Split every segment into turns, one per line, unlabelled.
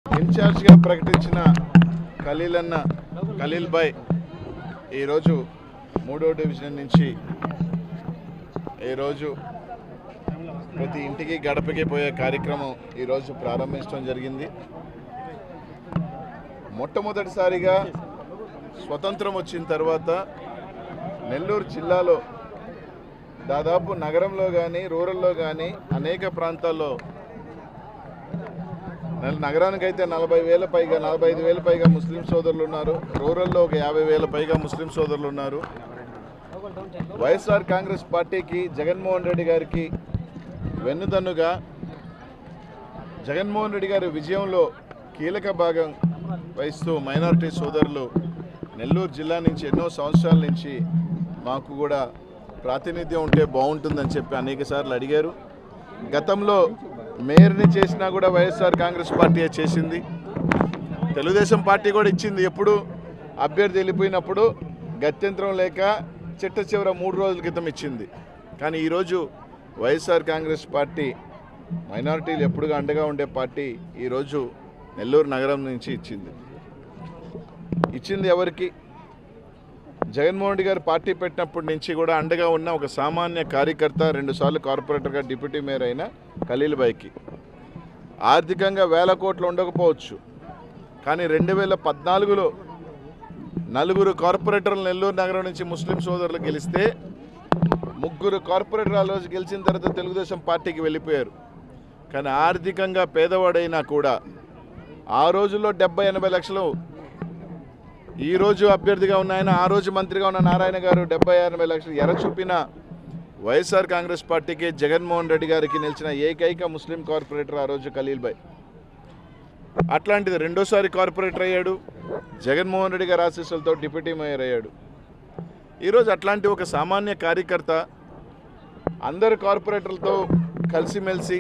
ఇన్ఛార్జిగా ప్రకటించిన ఖలీల్ భాయ్ ఈరోజు 3వ డివిజన్ నుంచి ఈరోజు ప్రతి ఇంటికి గడపకి పోయే కార్యక్రమం ఈరోజు ప్రారంభించడం జరిగింది. మొట్టమొదటిసారిగా స్వతంత్రం వచ్చిన తర్వాత నెల్లూరు జిల్లాలో దాదాపు నగరంలో కానీ రూరల్లో కానీ అనేక ప్రాంతాల్లో నగరానికైతే 40,000 పైగా 45,000 పైగా ముస్లిం సోదరులు ఉన్నారు. రూరల్లో ఒక 50,000 పైగా ముస్లిం సోదరులు ఉన్నారు. వైఎస్ఆర్ కాంగ్రెస్ పార్టీకి జగన్మోహన్ రెడ్డి గారికి వెన్నుదన్నుగా జగన్మోహన్ రెడ్డి గారి విజయంలో కీలక భాగం వహిస్తూ మైనారిటీ సోదరులు నెల్లూరు జిల్లా నుంచి ఎన్నో సంవత్సరాల నుంచి మాకు కూడా ప్రాతినిధ్యం ఉంటే బాగుంటుందని చెప్పి అనేక సార్లు అడిగారు. గతంలో మేయర్ని చేసినా కూడా వైఎస్ఆర్ కాంగ్రెస్ పార్టీ చేసింది. తెలుగుదేశం పార్టీ కూడా ఇచ్చింది. ఎప్పుడు అభ్యర్థి వెళ్ళిపోయినప్పుడు గత్యంతరం లేక చిట్ట చివర 3 రోజుల క్రితం ఇచ్చింది. కానీ ఈరోజు వైఎస్ఆర్ కాంగ్రెస్ పార్టీ మైనారిటీలు ఎప్పుడుగా అండగా ఉండే పార్టీ ఈరోజు నెల్లూరు నగరం నుంచి ఇచ్చింది ఎవరికి? జగన్మోహన్ రెడ్డి గారు పార్టీ పెట్టినప్పటి నుంచి కూడా అండగా ఉన్న ఒక సామాన్య కార్యకర్త, 2 సార్లు కార్పొరేటర్గా డిప్యూటీ మేయర్ అయిన ఖలీల్ భాయ్కి. ఆర్థికంగా 1000 కోట్లు ఉండకపోవచ్చు, కానీ 2014లో 4 కార్పొరేటర్లు నెల్లూరు నగరం నుంచి ముస్లిం సోదరులు గెలిస్తే 3 కార్పొరేటర్ ఆ రోజు గెలిచిన తర్వాత తెలుగుదేశం పార్టీకి వెళ్ళిపోయారు. కానీ ఆర్థికంగా పేదవాడైనా కూడా ఆ రోజుల్లో 70-80 లక్షలు ఈ రోజు అభ్యర్థిగా ఉన్న ఆయన, ఆ రోజు మంత్రిగా ఉన్న నారాయణ గారు 70-80 లక్షలు ఎర చూపిన వైఎస్ఆర్ కాంగ్రెస్ పార్టీకి జగన్మోహన్ రెడ్డి గారికి నిలిచిన ఏకైక ముస్లిం కార్పొరేటర్ ఆ రోజు ఖలీల్ భాయ్. అట్లాంటిది 2వ సారి కార్పొరేటర్ అయ్యాడు. జగన్మోహన్ రెడ్డి గారి ఆశీస్సులతో డిప్యూటీ మేయర్ అయ్యాడు. ఈరోజు అట్లాంటి ఒక సామాన్య కార్యకర్త అందరు కార్పొరేటర్లతో కలిసిమెలిసి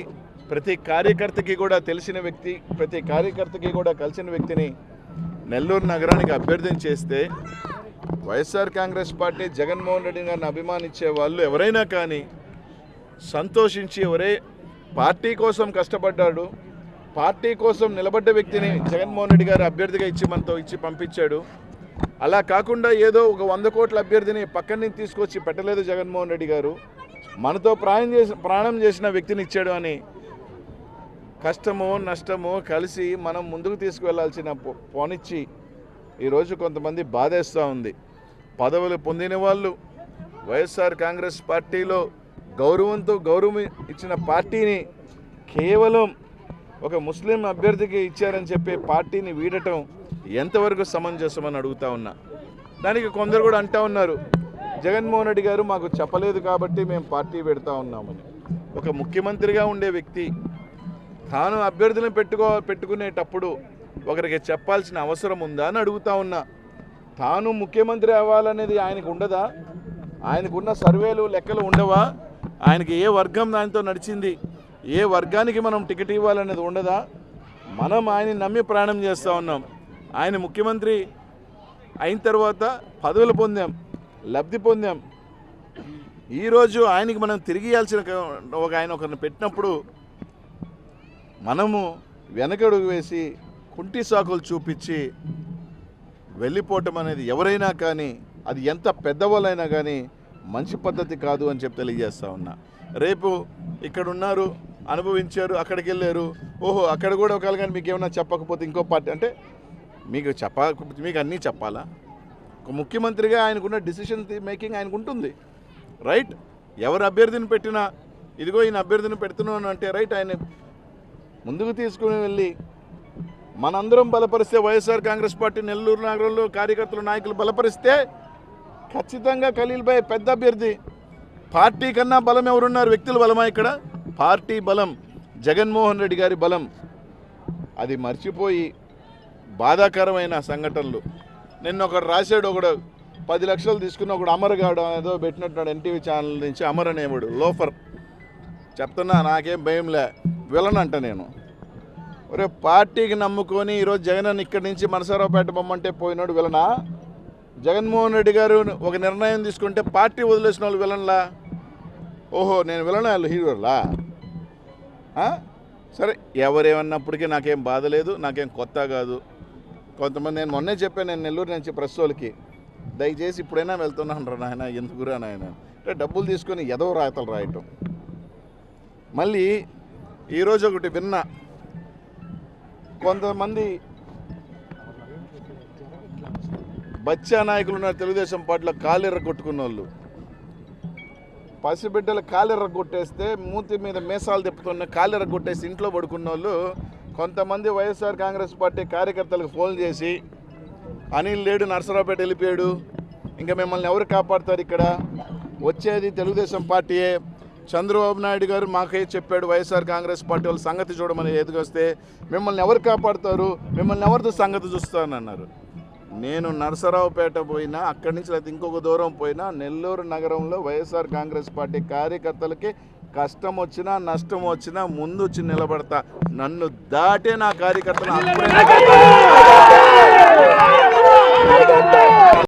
ప్రతి కార్యకర్తకి కూడా తెలిసిన వ్యక్తి, ప్రతి కార్యకర్తకి కూడా కలిసిన వ్యక్తిని నెల్లూరు నగరానికి అభ్యర్థన చేస్తే వైఎస్ఆర్ కాంగ్రెస్ పార్టీ జగన్మోహన్ రెడ్డి గారిని అభిమానించే వాళ్ళు ఎవరైనా కానీ సంతోషించి, ఎవరే పార్టీ కోసం కష్టపడ్డాడు, పార్టీ కోసం నిలబడ్డ వ్యక్తిని జగన్మోహన్ రెడ్డి గారు అభ్యర్థిగా మనతో ఇచ్చి పంపించాడు. అలా కాకుండా ఏదో ఒక 100 కోట్ల అభ్యర్థిని పక్కన నుంచి తీసుకొచ్చి పెట్టలేదు జగన్మోహన్ రెడ్డి గారు. మనతో ప్రాణం చేసిన వ్యక్తిని ఇచ్చాడు అని కష్టమో నష్టమో కలిసి మనం ముందుకు తీసుకువెళ్లాల్సిన పోనిచ్చి ఈరోజు కొంతమంది బాధేస్తూ ఉంది. పదవులు పొందిన వాళ్ళు వైఎస్ఆర్ కాంగ్రెస్ పార్టీలో గౌరవం ఇచ్చిన పార్టీని కేవలం ఒక ముస్లిం అభ్యర్థికి ఇచ్చారని చెప్పి పార్టీని వీడటం ఎంతవరకు సమంజసమని అడుగుతా ఉన్నా. దానికి కొందరు కూడా అంటూ ఉన్నారు, జగన్మోహన్ రెడ్డి గారు మాకు చెప్పలేదు కాబట్టి మేము పార్టీ పెడతా ఉన్నామని. ఒక ముఖ్యమంత్రిగా ఉండే వ్యక్తి తాను అభ్యర్థులను పెట్టుకునేటప్పుడు ఒకరికి చెప్పాల్సిన అవసరం ఉందా అని అడుగుతా ఉన్నా. తాను ముఖ్యమంత్రి అవ్వాలనేది ఆయనకు ఉండదా? ఆయనకున్న సర్వేలు లెక్కలు ఉండవా? ఆయనకి ఏ వర్గం దానితో నడిచింది, ఏ వర్గానికి మనం టికెట్ ఇవ్వాలనేది ఉండదా? మనం ఆయన్ని నమ్మి ప్రాణం చేస్తూ ఉన్నాం. ఆయన ముఖ్యమంత్రి అయిన తర్వాత పదవులు పొందాం, లబ్ధి పొందాం. ఈరోజు ఆయనకి మనం తిరిగి ఇవ్వాల్సిన ఆయన ఒకరిని పెట్టినప్పుడు మనము వెనకడుగు వేసి కుంటి సాకులు చూపించి వెళ్ళిపోవటం అనేది ఎవరైనా కానీ, అది ఎంత పెద్దవాళ్ళైనా కానీ మంచి పద్ధతి కాదు అని చెప్పి తెలియజేస్తూ ఉన్నా. రేపు ఇక్కడ ఉన్నారు, అనుభవించారు, అక్కడికి వెళ్ళారు, ఓహో అక్కడ కూడా ఒకవేళ కానీ మీకు ఏమన్నా చెప్పకపోతే ఇంకో పార్టీ అంటే మీకు అన్నీ చెప్పాలా? ఒక ముఖ్యమంత్రిగా ఆయనకున్న డిసిషన్ మేకింగ్ ఆయనకు ఉంటుంది, రైట్? ఎవరు అభ్యర్థిని పెట్టినా ఇదిగో ఈయన అభ్యర్థిని పెడుతున్నాను అంటే రైట్, ఆయన ముందుకు తీసుకుని వెళ్ళి మనందరం బలపరిస్తే, వైఎస్ఆర్ కాంగ్రెస్ పార్టీ నెల్లూరు నగరంలో కార్యకర్తలు నాయకులు బలపరిస్తే ఖచ్చితంగా ఖలీల్ భాయ్ పెద్ద అభ్యర్థి. పార్టీ కన్నా బలం ఎవరున్నారు? వ్యక్తుల బలమా? ఇక్కడ పార్టీ బలం, జగన్మోహన్ రెడ్డి గారి బలం. అది మర్చిపోయి బాధాకరమైన సంఘటనలు. నిన్న ఒకడు రాశాడు, ఒకడు 10 లక్షలు తీసుకున్న ఒకడు అమర్ గాడు ఏదో పెట్టినట్టున్నాడు ఎన్టీవీ ఛానల్ నుంచి. అమర్ అనేవాడు లోఫర్. చెప్తున్నా, నాకేం భయంలే, విలన్ అంట నేను. ఒరే పార్టీకి నమ్ముకొని ఈరోజు జగన్ ఇక్కడి నుంచి మనసారావుపేట బొమ్మంటే పోయినాడు విలనా? జగన్మోహన్ రెడ్డి గారు ఒక నిర్ణయం తీసుకుంటే పార్టీ వదిలేసిన వాళ్ళు విలన్లా? ఓహో నేను విలనా, వాళ్ళు హీరోలా? సరే ఎవరేమన్నప్పటికీ నాకేం బాధ లేదు, నాకేం కొత్త కాదు. కొంతమంది నేను మొన్నే చెప్పాను, నేను నెల్లూరు నుంచి ప్రెస్ వాళ్ళకి, దయచేసి ఇప్పుడైనా వెళ్తున్నాను రా నాయన, ఎందుకురా నాయన అంటే డబ్బులు తీసుకొని ఏదో రాతలు రాయటం. మళ్ళీ ఈరోజు ఒకటి విన్నా, కొంతమంది బచ్చా నాయకులు ఉన్నారు తెలుగుదేశం పార్టీలో, కాలెర్ర కొట్టుకున్న వాళ్ళు, పసిబిడ్డలు కాలెర్ర కొట్టేస్తే మూతి మీద మీసాలు తిప్పుతున్న కాలెర్ర కొట్టేసి ఇంట్లో పడుకున్న వాళ్ళు కొంతమంది వైఎస్ఆర్ కాంగ్రెస్ పార్టీ కార్యకర్తలకు ఫోన్ చేసి అనిల్ లేడు, నర్సరావుపేట వెళ్ళిపోయాడు, ఇంకా మిమ్మల్ని ఎవరు కాపాడుతారు, ఇక్కడ వచ్చేది తెలుగుదేశం పార్టీయే, చంద్రబాబు నాయుడు గారు మాకే చెప్పాడు వైఎస్ఆర్ కాంగ్రెస్ పార్టీ వాళ్ళ సంగతి చూడమని, ఎదుగొస్తే మిమ్మల్ని ఎవరు కాపాడుతారు, మిమ్మల్ని ఎవరితో సంగతి చూస్తానన్నారు. నేను నర్సరావుపేట పోయినా, అక్కడి నుంచి లేకపోతే ఇంకొక దూరం పోయినా, నెల్లూరు నగరంలో వైఎస్ఆర్ కాంగ్రెస్ పార్టీ కార్యకర్తలకి కష్టం వచ్చినా నష్టం వచ్చినా ముందు వచ్చి నిలబడతా. నన్ను దాటే నా కార్యకర్తలు